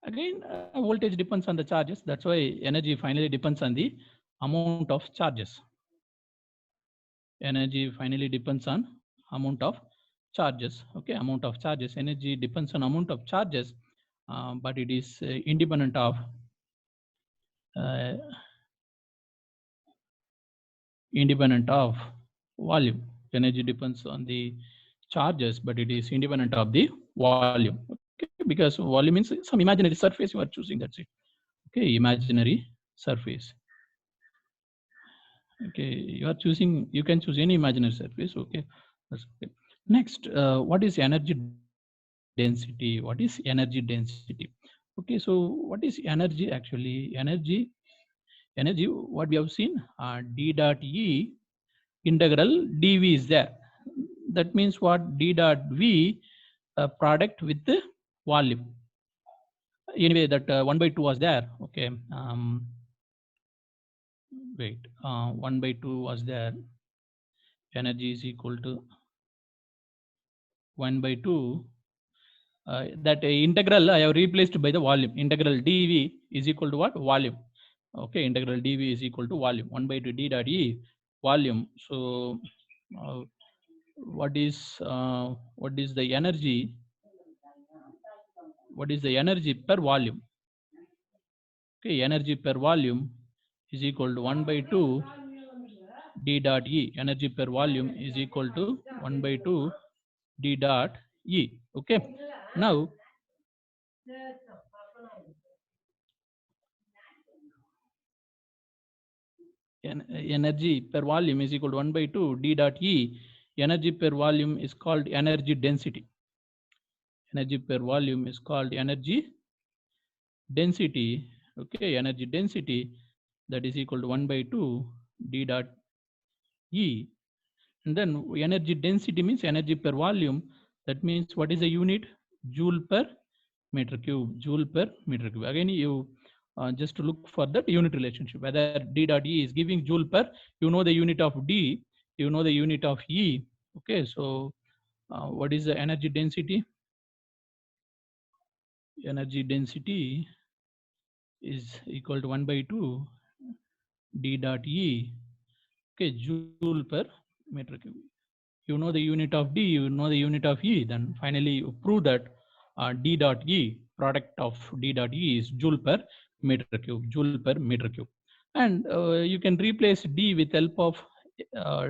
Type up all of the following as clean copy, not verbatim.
Again, voltage depends on the charges. That's why energy finally depends on the amount of charges. Energy finally depends on amount of charges. Okay, amount of charges. Energy depends on amount of charges, but it is independent of uh, volume. Energy depends on the charges, but it is independent of the volume. Okay, because volume means some imaginary surface you are choosing. That's it. Okay, imaginary surface. Okay, you are choosing. You can choose any imaginary surface. Okay, that's okay. Next, what is energy density? What is energy density? Okay, so what is energy actually? Energy. What we have seen, d dot e integral dv is there. That means what? D dot v product with the volume. Anyway, that 1 by 2 was there. Okay, wait, 1 by 2 was there. Energy is equal to 1 by 2. That integral I have replaced by the volume. Integral dv is equal to what? Volume. Okay, integral dv is equal to volume. 1 by 2 d dot e volume. So uh, what is the energy? What is the energy per volume? Okay, energy per volume is equal to 1 by 2 d dot e. Energy per volume is equal to 1 by 2 d dot e. Okay, now energy per volume is equal to 1 by 2 d dot e. Energy per volume is called energy density. Energy per volume is called energy density. Okay, energy density, that is equal to 1 by 2 d dot e. And then energy density means energy per volume. That means what is the unit? Joule per meter cube. Joule per meter cube. Again, you just look for that unit relationship. Whether d dot e is giving joule per, you know the unit of d, you know the unit of e. Okay, so what is the energy density? Energy density is equal to 1 by 2 d dot e. Okay, joule per meter cube. You know the unit of d, you know the unit of e. Then finally you prove that d dot e, product of d dot e, is joule per meter cube. Joule per meter cube. And you can replace d with help of uh,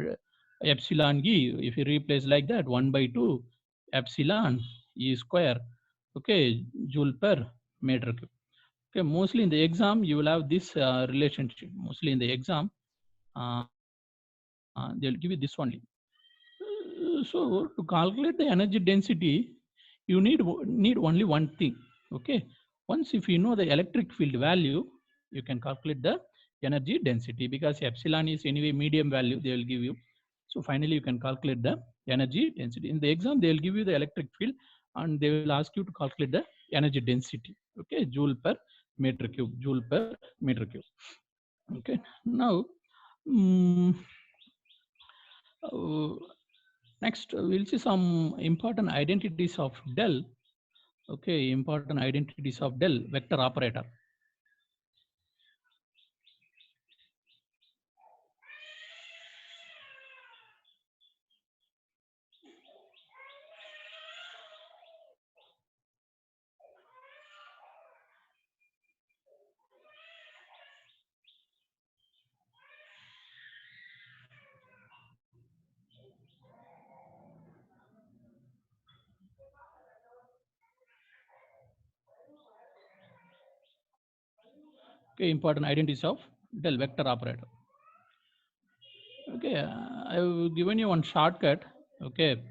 epsilon e. If you replace like that, 1 by 2 epsilon e square. Okay, joule per meter cube. Okay, mostly in the exam you will have this relationship. Mostly in the exam they'll give you this only. So to calculate the energy density, you need only one thing. Okay, once if you know the electric field value, you can calculate the energy density, because epsilon is anyway medium value they will give you. So finally you can calculate the energy density. In the exam they will give you the electric field and they will ask you to calculate the energy density. Okay, joule per meter cube. Joule per meter cube. Okay, now um, uh, next, we'll see some important identities of del. Okay, important identities of del vector operator. Okay, important identities of del vector operator. Okay, I've given you one shortcut. Okay,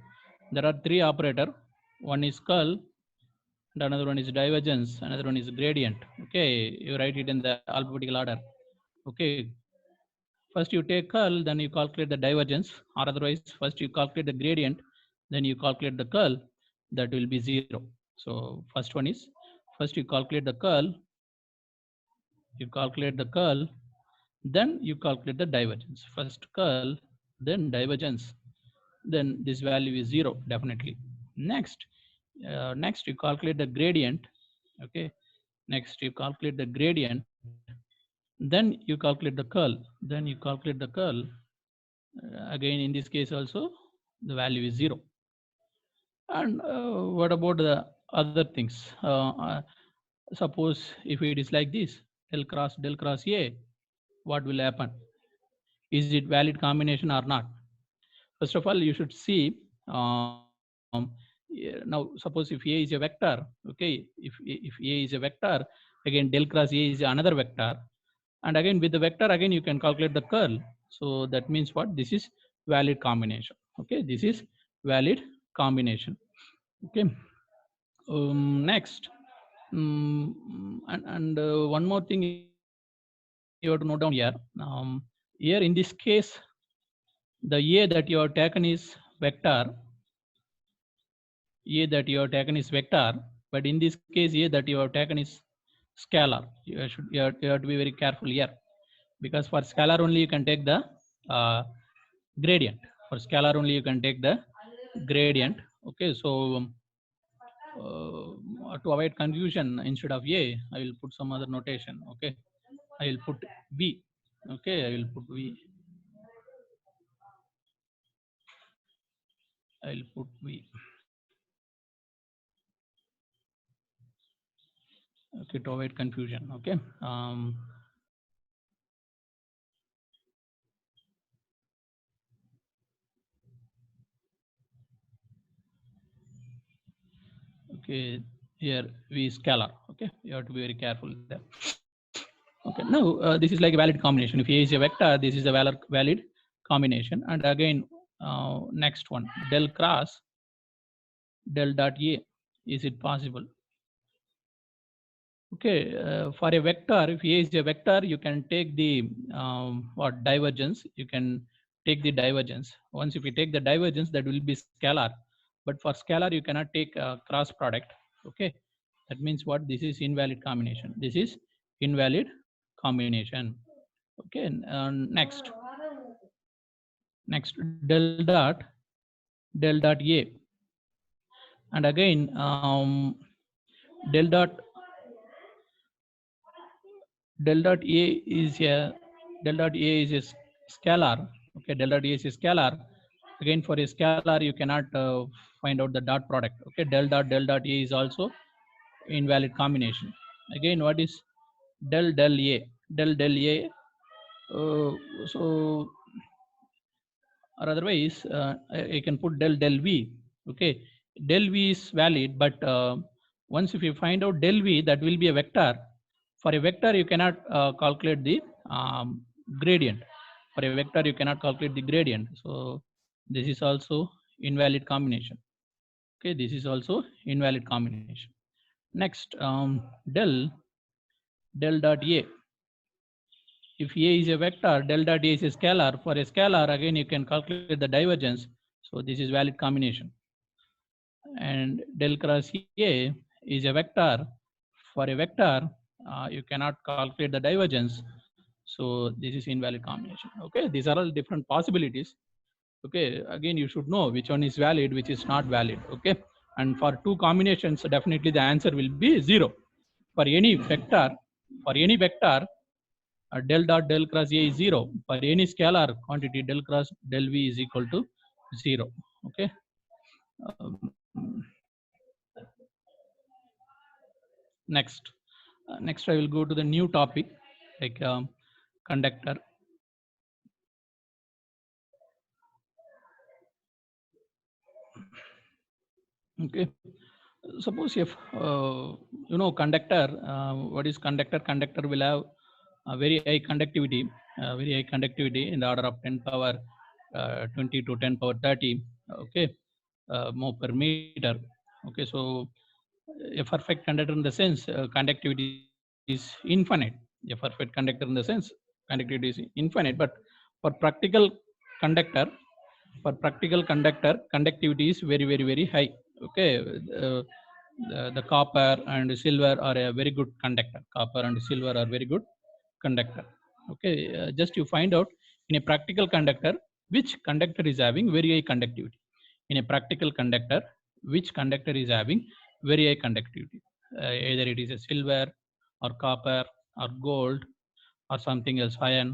there are three operator. One is curl, and another one is divergence, another one is gradient. Okay, you write it in the alphabetical order. Okay, first you take curl, then you calculate the divergence, or otherwise first you calculate the gradient, then you calculate the curl, that will be 0. So first one is, first you calculate the curl, then you calculate the divergence. First curl, then divergence, then this value is 0 definitely. Next, next you calculate the gradient. Okay, Next, you calculate the gradient. Then you calculate the curl. Then you calculate the curl. Again, in this case also, the value is 0. And what about the other things? Suppose if it is like this, del cross A, what will happen? Is it valid combination or not? First of all, you should see. Now, suppose if A is a vector, okay, if A is a vector, again del cross A is another vector, and again with the vector, again you can calculate the curl. So that means what? This is valid combination. Okay, this is valid combination. Okay. Next, and one more thing you have to note down here. Here in this case, the A that you have taken is vector. A that you have taken is vector, but in this case, A that you have taken is scalar. You have to be very careful here, because for scalar only you can take the gradient. For scalar only you can take the gradient. Okay, so to avoid confusion, instead of A, I will put some other notation. Okay, I will put V. Okay, I will put V. I will put V. Okay, to avoid confusion. Okay. Okay, here V is scalar. Okay, you have to be very careful there. Okay, now this is like a valid combination. If A is a vector, this is a valid combination. And again, next one, del cross del dot A. Is it possible? Okay, for a vector, if A is a vector, you can take the what divergence. You can take the divergence. Once if you take the divergence, that will be scalar. But for scalar, you cannot take cross product. Okay, that means what? This is invalid combination. This is invalid combination. Okay, and next del dot A, and again del dot A is a scalar. Okay, del dot A is a scalar. Again, for a scalar, you cannot find out the dot product. Okay, del dot A is also invalid combination. Again, what is del A? Del A. So, or otherwise, you can put del V. Okay, del V is valid, but once if you find out del V, that will be a vector. For a vector, you cannot calculate the gradient. For a vector, you cannot calculate the gradient. So this is also invalid combination. Okay, this is also invalid combination. Next, del dot A. If A is a vector, del dot A is a scalar. For a scalar, again you can calculate the divergence. So this is valid combination. And del cross A is a vector. For a vector, you cannot calculate the divergence. So this is invalid combination. Okay, these are all different possibilities. Okay, again you should know which one is valid, which is not valid. Okay, and for two combinations, definitely the answer will be 0. For any vector, del dot del cross A is 0. For any scalar quantity, del cross del V is equal to 0. Okay. Next I will go to the new topic, like conductor. Okay, suppose if you know conductor, what is conductor? Conductor will have a very high conductivity, in the order of 10 power 20 to 10 power 30. Okay, mho per meter. Okay, so a perfect conductor in the sense conductivity is infinite. A perfect conductor in the sense conductivity is infinite, but for practical conductor, conductivity is very high. Okay, the copper and silver are a very good conductor. Copper and silver are very good conductor. Okay, just you find out in a practical conductor which conductor is having very high conductivity. In a practical conductor, which conductor is having very high conductivity? Either it is a silver or copper or gold or something else, iron.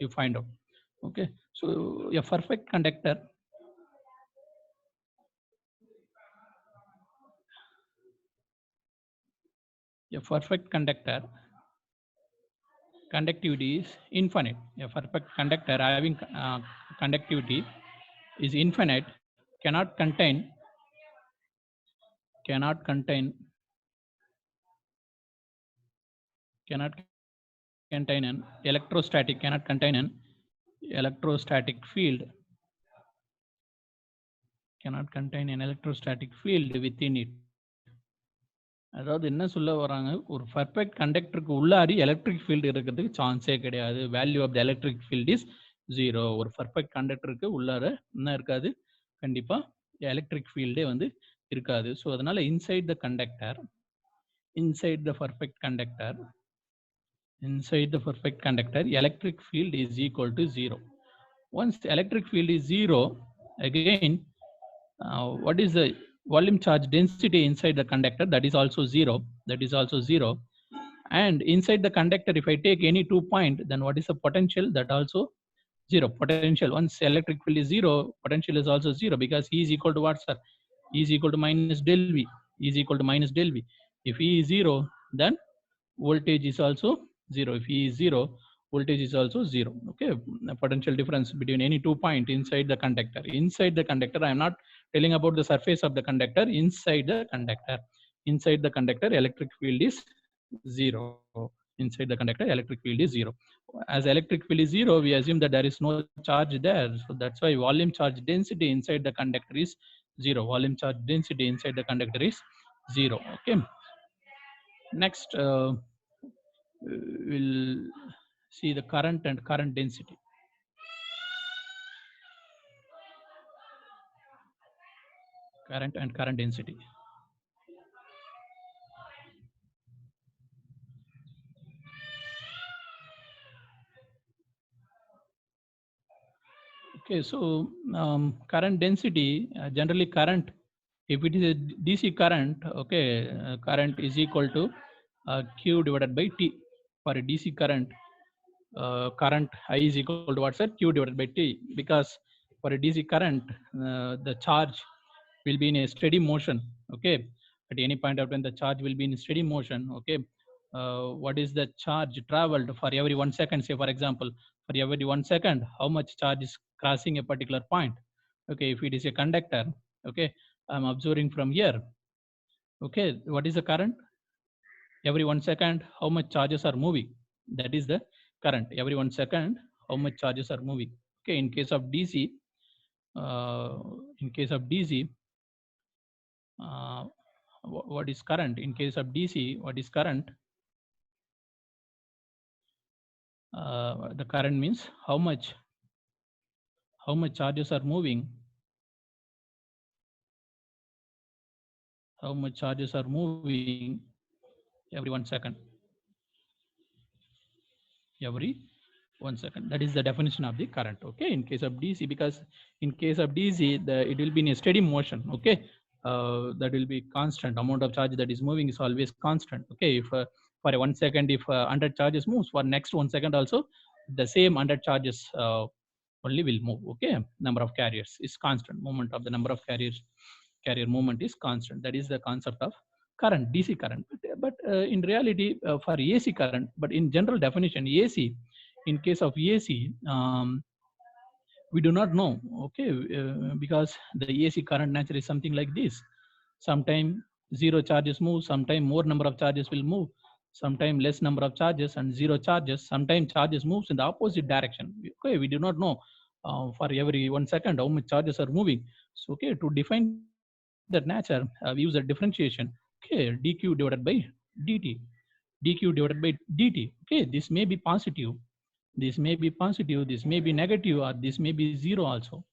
You find out. Okay, so a perfect conductor, conductivity is infinite. A perfect conductor having conductivity is infinite, cannot contain cannot contain cannot contain an electrostatic field, cannot contain an electrostatic field within it. அதாவது என்ன சொல்ல வராங்க, ஒரு perfect கண்டக்டருக்கு உள்ளாரி electric field இருக்கிறதுக்கு சான்ஸே கிடையாது. Value of the electric field is 0. ஒரு பர்ஃபெக்ட் கண்டக்டருக்கு உள்ளார என்ன இருக்காது, கண்டிப்பா எலக்ட்ரிக் ஃபீல்டே வந்து இருக்காது. ஸோ அதனால inside the conductor, inside the perfect conductor, electric field is equal to 0. Once the electric field is 0, again, what is the volume charge density inside the conductor? That is also 0. And inside the conductor, if I take any 2 point, then what is the potential? That also 0. Potential, once electric field is 0, potential is also 0, because E is equal to what, sir? E is equal to minus del V. E is equal to minus del V. If E is 0, then voltage is also 0. If E is 0, voltage is also 0. Okay, the potential difference between any 2 point inside the conductor. Inside the conductor, I am not telling about the surface of the conductor. Inside the conductor, electric field is 0. Inside the conductor, electric field is 0. As electric field is 0, we assume that there is no charge there. So that's why volume charge density inside the conductor is 0. Volume charge density inside the conductor is 0. Okay. Next, we'll see the current and current density. Current and current density. Okay, so current density, generally current, if it is a DC current, okay, current is equal to Q divided by T. For a DC current, current I is equal to what's that? Q divided by T. Because for a DC current, the charge will be in a steady motion. Okay, at any point of time, the charge will be in steady motion. Okay, what is the charge traveled for every 1 second? Say, for example, for every 1 second, how much charge is crossing a particular point? Okay, if it is a conductor, okay, I'm observing from here. Okay, what is the current? Every 1 second, how much charges are moving? That is the current. Every 1 second, how much charges are moving? Okay, in case of DC, what is current? In case of DC, what is current? The current means how much charges are moving, every 1 second. Every 1 second. That is the definition of the current. Okay, in case of DC, because in case of DC, it will be in a steady motion. Okay, that will be constant. Amount of charge that is moving is always constant. Okay, if for a 1 second, if 100 charges moves, for next 1 second also, the same 100 charges only will move. Okay, number of carriers is constant. Movement of the number of carrier movement is constant. That is the concept of current, DC current. But in reality, for AC current, but in general definition, AC, in case of AC, we do not know. Okay, because the AC current nature is something like this. Sometime 0 charges move, sometime more number of charges will move, sometime less number of charges and 0 charges. Sometime charges moves in the opposite direction. Okay, we do not know for every 1 second how much charges are moving. So okay, to define that nature, we use a differentiation. Okay, dq divided by dt. Dq divided by dt. Okay, this may be positive, this may be positive, this may be negative, or this may be 0 also.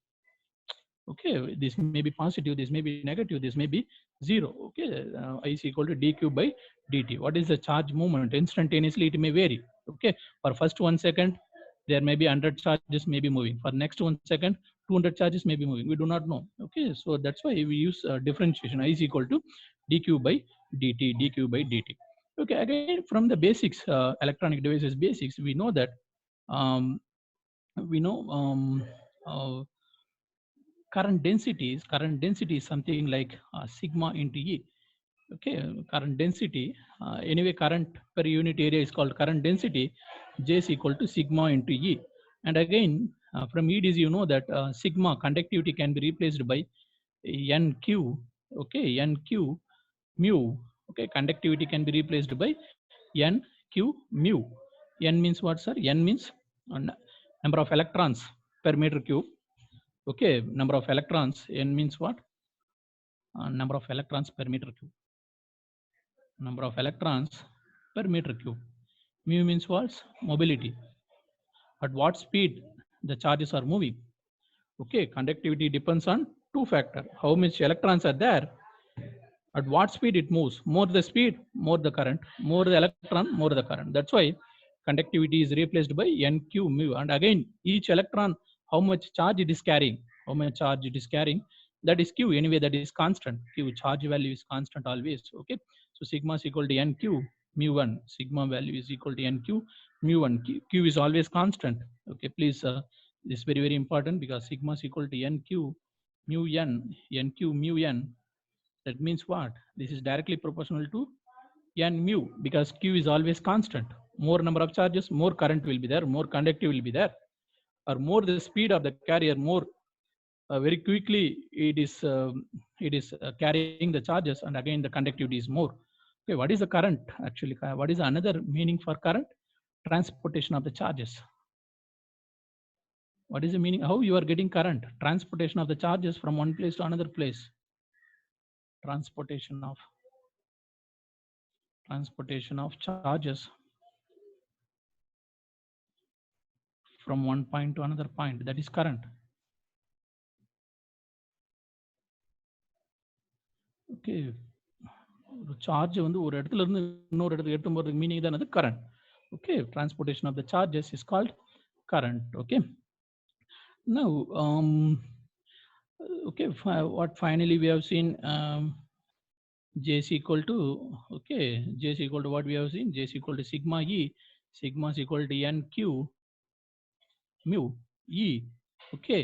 Okay, this may be positive, this may be negative, this may be 0. Okay, I is equal to dq by dt. What is the charge movement? Instantaneously, it may vary. Okay, for first 1 second, there may be 100 charges may be moving. For next 1 second, 200 charges may be moving. We do not know. Okay, so that's why we use differentiation. I is equal to dq by dt, dq by dt. Okay, again, from the basics, electronic devices basics, we know that um, we know current density is something like sigma into E. Okay, current density, anyway, current per unit area is called current density. J is equal to sigma into E. And again, from EDC, you know that sigma conductivity can be replaced by NQ. Okay, NQ mu. Okay, conductivity can be replaced by NQ mu. N means what, sir? N means number of electrons per meter cube. Okay, number of electrons. N means what? Number of electrons per meter cube. Number of electrons per meter cube. Mu means what? Mobility. At what speed the charges are moving. Okay, conductivity depends on two factors. How much electrons are there, at what speed it moves. More the speed, more the current. More the electron, more the current. That's why conductivity is replaced by NQ mu. And again, each electron, how much charge it is carrying, how much charge it is carrying, that is Q. Anyway, that is constant. Q charge value is constant always. Okay, so sigma is equal to NQ mu1. Sigma value is equal to NQ mu1. Q is always constant. Okay, please, this is very important, because sigma is equal to NQ mu n. NQ mu n, that means what? This is directly proportional to n mu, because Q is always constant. More number of charges, more current will be there, more conductivity will be there, or more the speed of the carrier, more very quickly it is carrying the charges, and again the conductivity is more. Okay, what is the current actually? What is another meaning for current? Transportation of the charges. What is the meaning? How you are getting current? Transportation of the charges from one place to another place. Transportation of charges from one point to another point, that is current. Okay, charge வந்து ஒரு இடத்துல இருந்து இன்னொரு இடத்துக்கு எடுத்து போறதுக்கு meaning தான் அது current. Okay, transportation of the charges is called current. Okay, now okay, what finally we have seen, J is equal to, okay, J is equal to what we have seen, J is equal to sigma E. Sigma is equal to NQ mu E. Okay,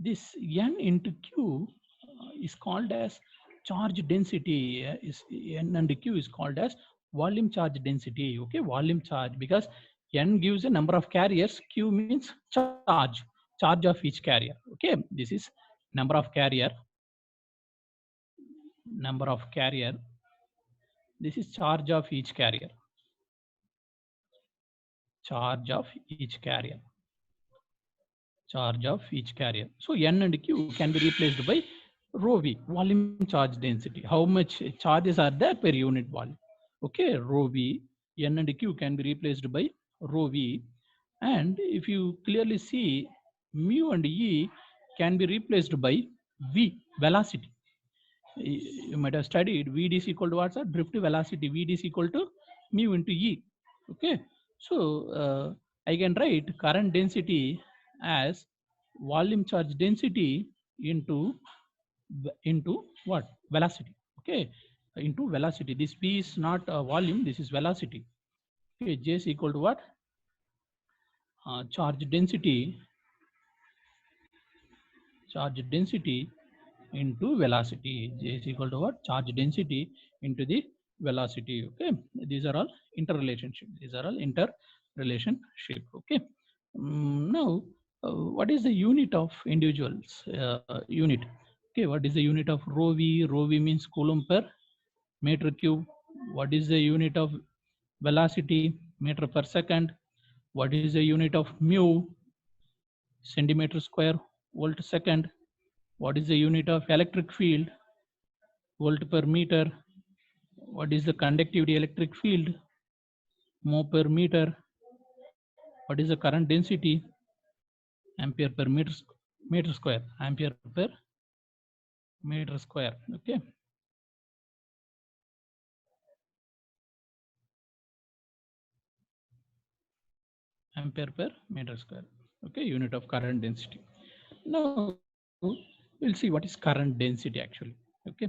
this N into Q is called as charge density. Is N and Q is called as volume charge density. Okay, volume charge, because N gives a number of carriers, Q means charge of each carrier. Okay, this is number of carrier, this is charge of each carrier, charge of each carrier. So N and Q can be replaced by rho V, volume charge density. How much charges are there per unit volume? Okay, rho V. N and Q can be replaced by rho V. And if you clearly see, mu and E can be replaced by V, velocity. You might have studied Vd is equal to what's a drift velocity. Vd is equal to mu into E. Okay, so I can write current density as volume charge density into what? Velocity. Okay, into velocity. This V is not volume, this is velocity. Okay, J is equal to what? Charge density into velocity. J is equal to what? Charge density into the velocity. Okay, these are all interrelationship. Okay, now what is the unit of individuals unit? Okay, what is the unit of rho V? Rho V means coulomb per meter cube. What is the unit of velocity? Meter per second. What is the unit of mu? Centimeter square volt second. What is the unit of electric field? Volt per meter. What is the conductivity electric field? Mho per meter. What is the current density? Ampere per meter square. Ampere per meter square. Okay, ampere per meter square. Okay, unit of current density. Now we'll see what is current density actually. Okay,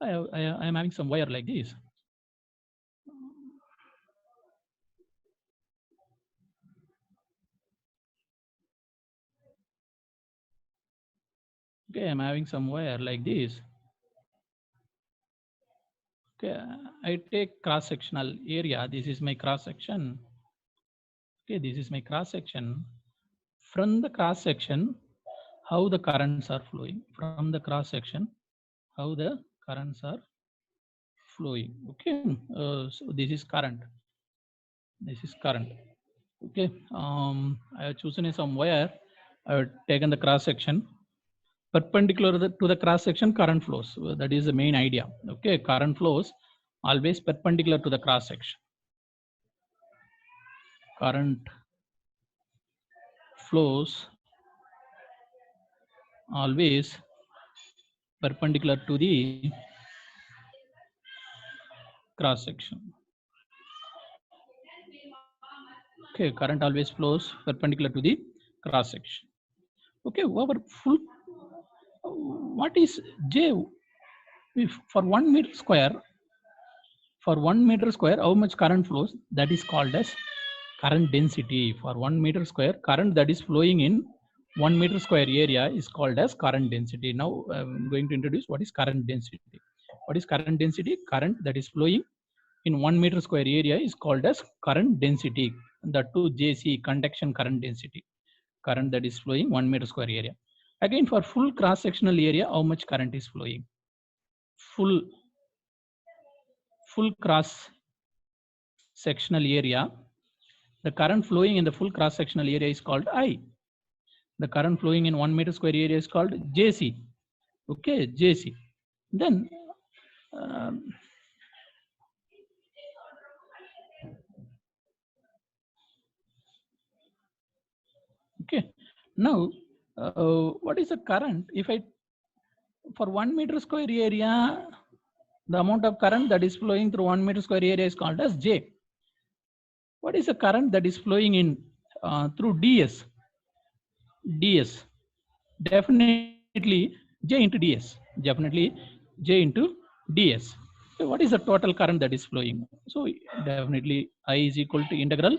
I am having some wire like this. Okay, I'm having some wire like this. Okay, I take cross-sectional area. This is my cross-section. Okay, this is my cross-section. From the cross-section, how the currents are flowing. From the cross-section, how the currents are flowing. Okay, so this is current. This is current. Okay, I have chosen some wire. I have taken the cross-section. Perpendicular to the cross-section, current flows. That is the main idea. Okay, current flows always perpendicular to the cross-section. Current flows always perpendicular to the cross-section. Okay, current always flows perpendicular to the cross-section. Okay, our full, what is J? If for 1 meter square, for 1 meter square, how much current flows? That is called as current density. For 1 meter square, current that is flowing in 1 meter square area is called as current density. Now I'm going to introduce what is current density. What is current density? Current that is flowing in 1 meter square area is called as current density. That too JC, conduction current density. Current that is flowing 1 meter square area. Again, for full cross sectional area, how much current is flowing? Full cross sectional area, the current flowing in the full cross sectional area is called I. The current flowing in 1 meter square area is called JC. Okay, JC. Then okay, now what is the current? If I, for 1 meter square area, the amount of current that is flowing through 1 meter square area is called as J. What is the current that is flowing in through DS? DS. Definitely J into DS. Definitely J into DS. So what is the total current that is flowing? So definitely I is equal to integral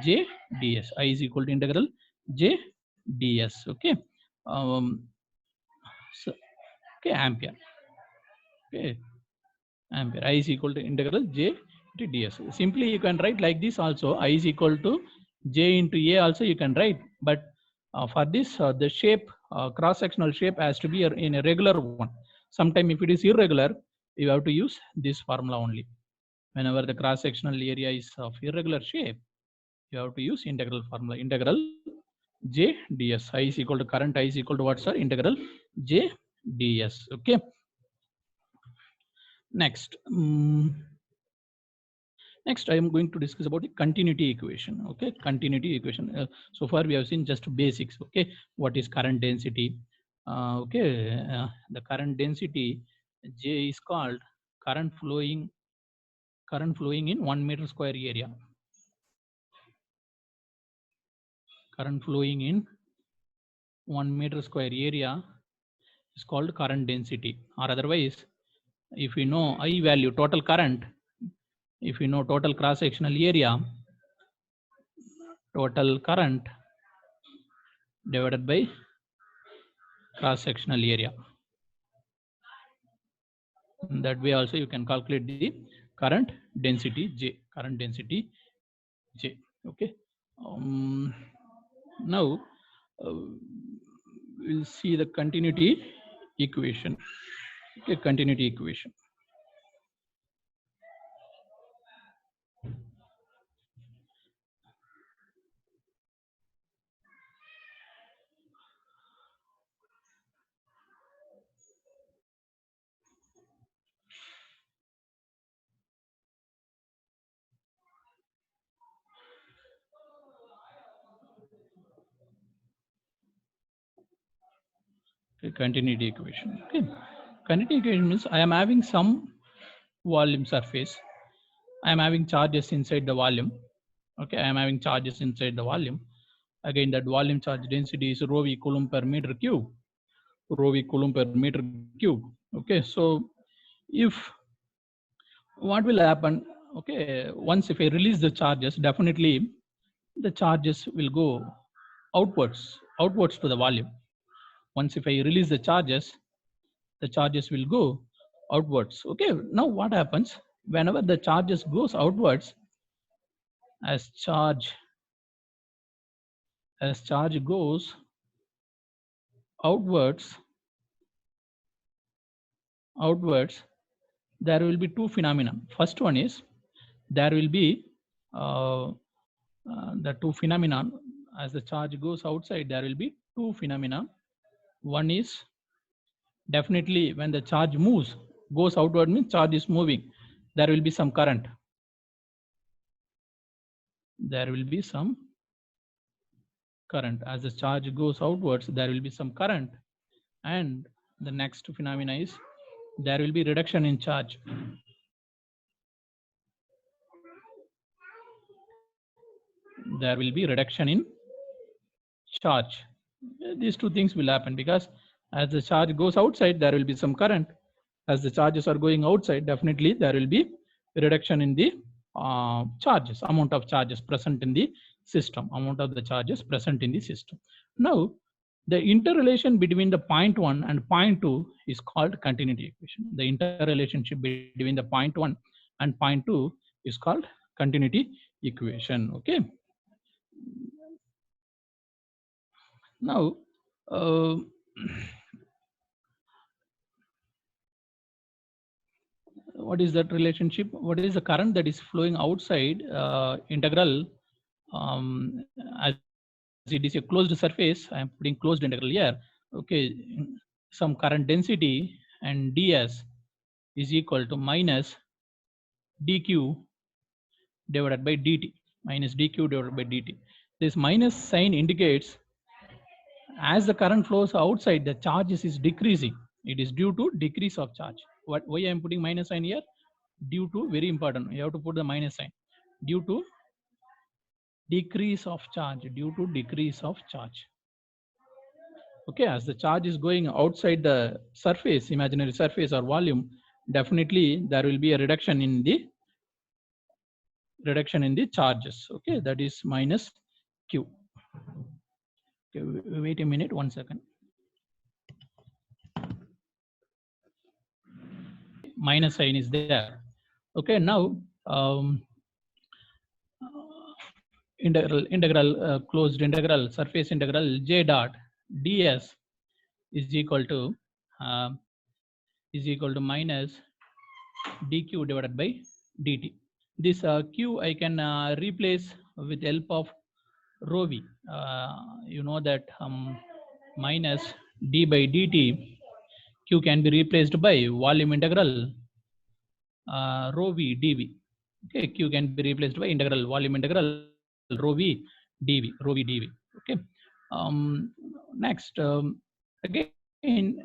J ds. I is equal to integral J ds. Okay. So, okay, ampere. Okay, ampere. I is equal to integral J into ds. Simply you can write like this also. I is equal to J into A also you can write. But for this, the shape, cross-sectional shape has to be in a regular one. Sometimes if it is irregular, you have to use this formula only. Whenever the cross-sectional area is of irregular shape, you have to use integral formula. Integral J ds. I is equal to current. I is equal to what, sir? Integral J ds. Okay. Next. Next, I am going to discuss about the continuity equation. Okay, continuity equation. So far, we have seen just basics. Okay, what is current density? The current density J is called current flowing in 1 meter square area. Current flowing in 1 meter square area is called current density, or otherwise, if we know I value, total current, if we know total cross-sectional area, total current divided by cross-sectional area. In that way also you can calculate the current density J. Current density J. Okay. Now we'll see the continuity equation. Okay, continuity equation. Okay, continuity equation. Okay, continuity equation means I am having some volume surface. I am having charges inside the volume. Okay, I am having charges inside the volume. Again, that volume charge density is rho v coulomb per meter cube. Rho v coulomb per meter cube. Okay, so if what will happen? Okay, once if I release the charges, definitely the charges will go outwards to the volume. Once if I release the charges will go outwards. Okay, now what happens whenever the charges goes outwards, as charge goes outwards, there will be two phenomena. First one is there will be the two phenomena. As the charge goes outside, there will be two phenomena. One is definitely when the charge goes outward, means charge is moving, there will be some current. There will be some current. As the charge goes outwards, there will be some current. And the next phenomena is there will be reduction in charge. There will be reduction in charge. These two things will happen because as the charge goes outside, there will be some current. As the charges are going outside, definitely there will be reduction in the charges, amount of charges present in the system, amount of the charges present in the system. Now, the interrelation between the point 1 and point 2 is called continuity equation. The interrelationship between the point 1 and point 2 is called continuity equation. Okay. Now, what is that relationship? What is the current that is flowing outside integral? As it is a closed surface, I am putting closed integral here. Okay, some current density and ds is equal to minus dq divided by dt, minus dq divided by dt. This minus sign indicates as the current flows outside, the charges is decreasing. It is due to decrease of charge. Why I am putting minus sign here? Due to, very important, you have to put the minus sign, due to decrease of charge, due to decrease of charge. Okay, as the charge is going outside the surface, imaginary surface or volume, definitely there will be a reduction in the charges. Okay, that is minus q. Okay, wait a minute, 1 second. Minus sign is there. Okay, now integral closed integral surface integral j dot ds is equal to minus dq divided by dt. This q I can replace with help of rho v. You know that minus d by dt, q can be replaced by volume integral rho v dv. Okay, q can be replaced by integral volume integral rho v dv, Okay. Next, again,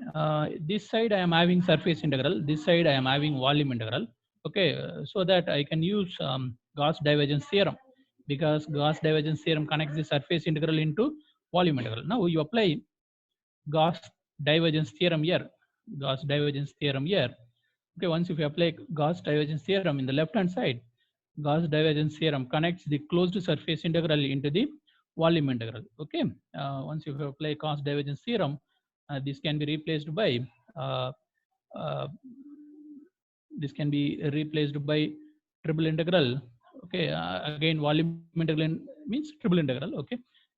this side I am having surface integral, this side I am having volume integral. Okay, so that I can use Gauss divergence theorem, because Gauss divergence theorem connects the surface integral into volume integral. Now you apply Gauss divergence theorem here. Gauss divergence theorem here. Okay, once if you apply Gauss divergence theorem in the left hand side, Gauss divergence theorem connects the closed surface integral into the volume integral. Okay, once you apply Gauss divergence theorem, this can be replaced by triple integral. Okay, again volume integral means triple integral. Okay,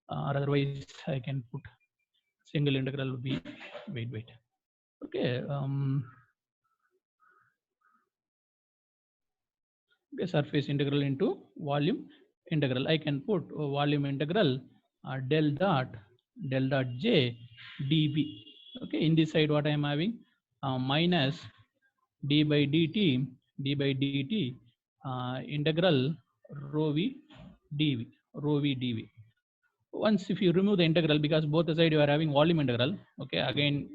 otherwise I can put single integral would be wait. Okay. Surface integral into volume integral. I can put volume integral del dot j dv. Okay, in this side what I am having minus d by dt integral rho v dv. Once if you remove the integral, because both the side you are having volume integral, okay, again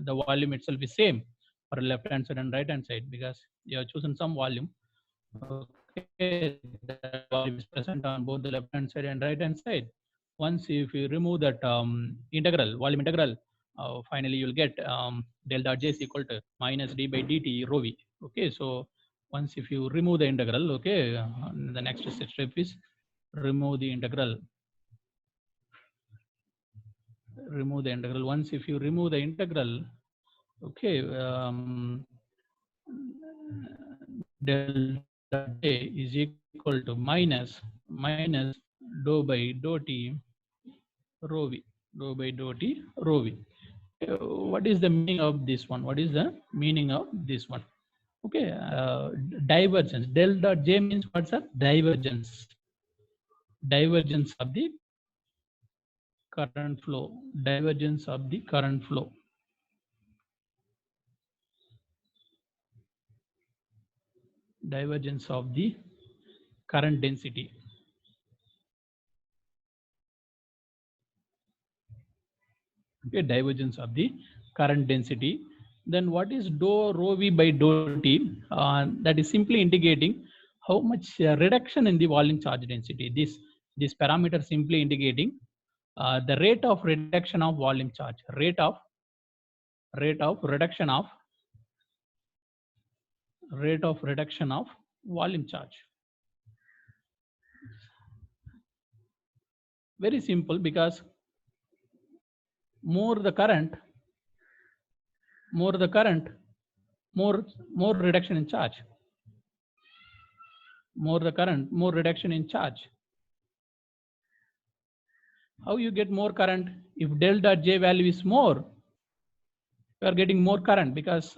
the volume itself is same for left hand side and right hand side, because you have chosen some volume. Okay, that volume is present on both the left hand side and right hand side. Once if you remove that volume integral, finally you will get del dot j is equal to minus d by dt rho v. Okay, so once if you remove the integral, okay, the next step is remove the integral. remove the integral. Once if you remove the integral, okay, delta j is equal to minus dou by dou t rho v, dou by dou t rho v. What is the meaning of this one? What is the meaning of this one? Okay, divergence. Del dot j means what's a divergence? Divergence of the current flow. Divergence of the current flow. Divergence of the current density. Okay, divergence of the current density. Then what is dou rho v by dou t? That is simply indicating how much reduction in the volume charge density. This parameter simply indicating the rate of reduction of volume charge. Rate of reduction of volume charge. Very simple, because more the current, more reduction in charge. More the current, more reduction in charge. How you get more current? If del dot j value is more, you are getting more current, because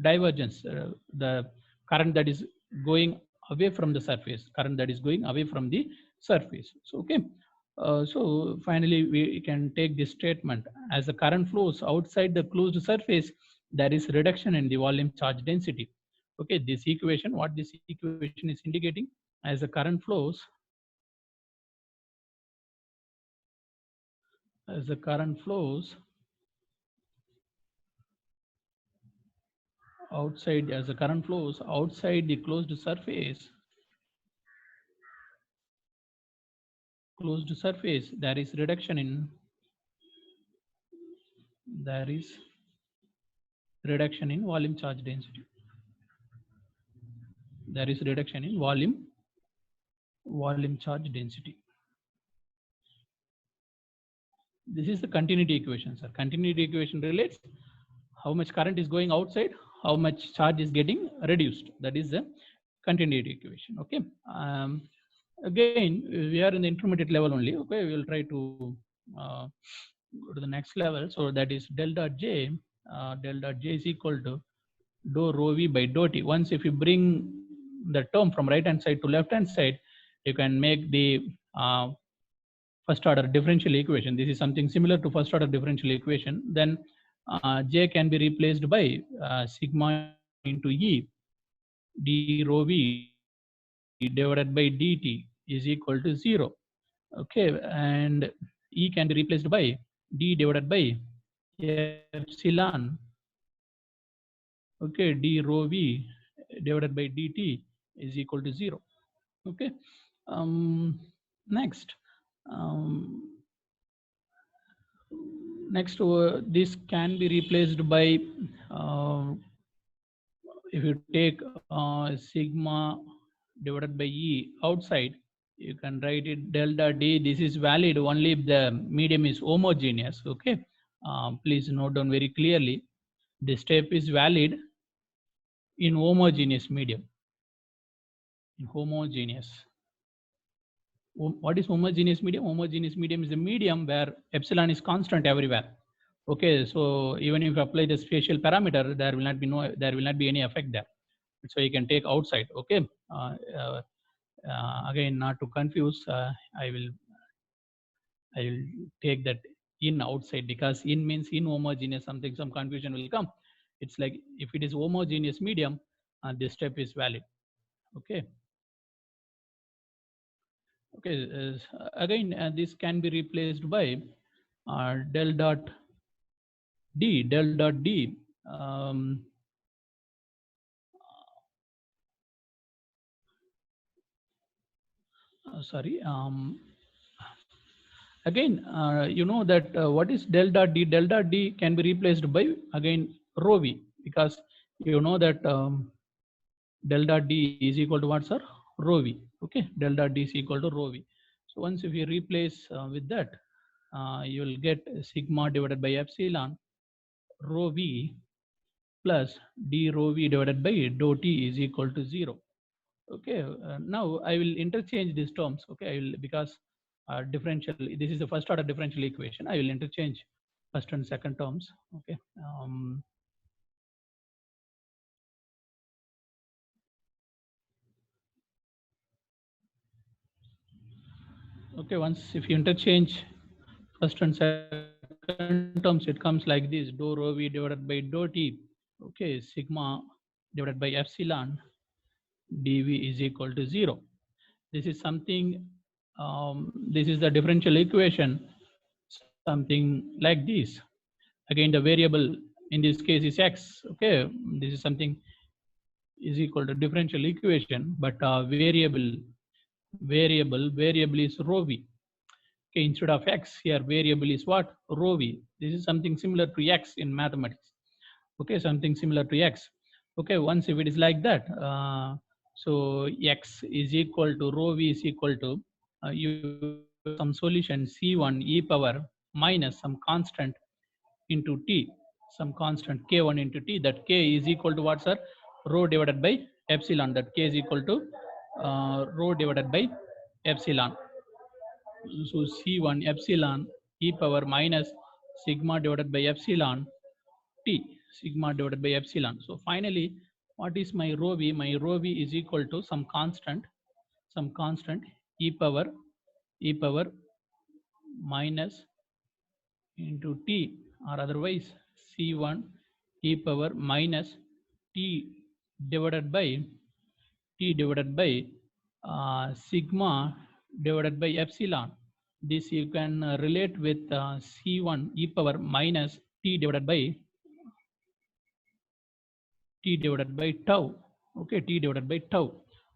divergence, the current that is going away from the surface, current that is going away from the surface. So okay, so finally we can take this statement: as the current flows outside the closed surface, there is reduction in the volume charge density. Okay, this equation, what this equation is indicating: as the current flows, outside, as the current flows outside the closed surface, there is reduction in volume charge density. There is reduction in volume charge density. This is the continuity equation, sir. Continuity equation relates how much current is going outside, how much charge is getting reduced. That is the continuity equation. Okay. Again, we are in the intermediate level only. Okay, we will try to go to the next level. So that is del dot j. Del dot j is equal to dou rho v by dou t. Once if you bring the term from right hand side to left hand side, you can make the first order differential equation. This is something similar to first order differential equation. Then j can be replaced by sigma into e d rho v divided by dt is equal to 0. Okay, and e can be replaced by d divided by epsilon. Okay, d rho v divided by dt is equal to 0. Okay. Next, this can be replaced by if you take sigma divided by e outside, you can write it delta d. This is valid only if the medium is homogeneous. Okay, please note down very clearly. This step is valid in homogeneous medium. What is homogeneous medium? Homogeneous medium is a medium where epsilon is constant everywhere. Okay, so even if you apply the spatial parameter, there will not be any effect there. So you can take outside. Okay. Again, not to confuse, I will take that in outside, because in means inhomogeneous. Some confusion will come. It's like if it is homogeneous medium, this step is valid. Okay. Okay. Again, this can be replaced by del dot d. Sorry. Again, you know that what is del dot d? Del dot d can be replaced by again rho v, because you know that del dot d is equal to what, sir? Rho v. Okay, del dot d is equal to rho v. So once if you replace with that, you will get sigma divided by epsilon rho v plus d rho v divided by dou t is equal to 0. Okay, now I will interchange these terms. Okay, I will, because differential, this is the first order differential equation. I will interchange first and second terms. Okay. Okay, once if you interchange first and second terms, it comes like this: dou rho v divided by dou t. Okay, sigma divided by epsilon dv is equal to 0. This is something, this is the differential equation, something like this. Again, the variable in this case is x. Okay, this is something is equal to differential equation, but variable is rho v. Okay, instead of x here, variable is what? Rho v. This is something similar to x in mathematics. Okay, something similar to x. Okay, once if it is like that, so x is equal to rho v is equal to you some solution c1 e power minus some constant into t, some constant k1 into t. That k is equal to what, sir? Rho divided by epsilon. That k is equal to rho divided by epsilon. So c1 epsilon e power minus sigma divided by epsilon t, sigma divided by epsilon. So finally, what is my rho v? My rho v is equal to some constant e power minus into t, or otherwise c1 e power minus t divided by sigma divided by epsilon. This you can relate with c1 e power minus t divided by tau. Okay, t divided by tau.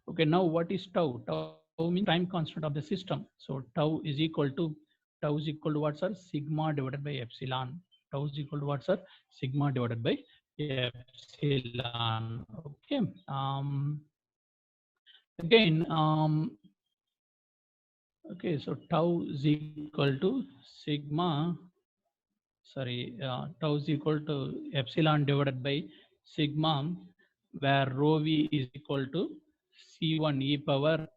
Okay, now what is tau? Tau means time constant of the system. So tau is equal to what, sir? Sigma divided by epsilon. Tau is equal to what, sir? Sigma divided by epsilon. Okay. Again, okay, so tau is equal to sigma, tau is equal to epsilon divided by sigma, where rho v is equal to c1 e power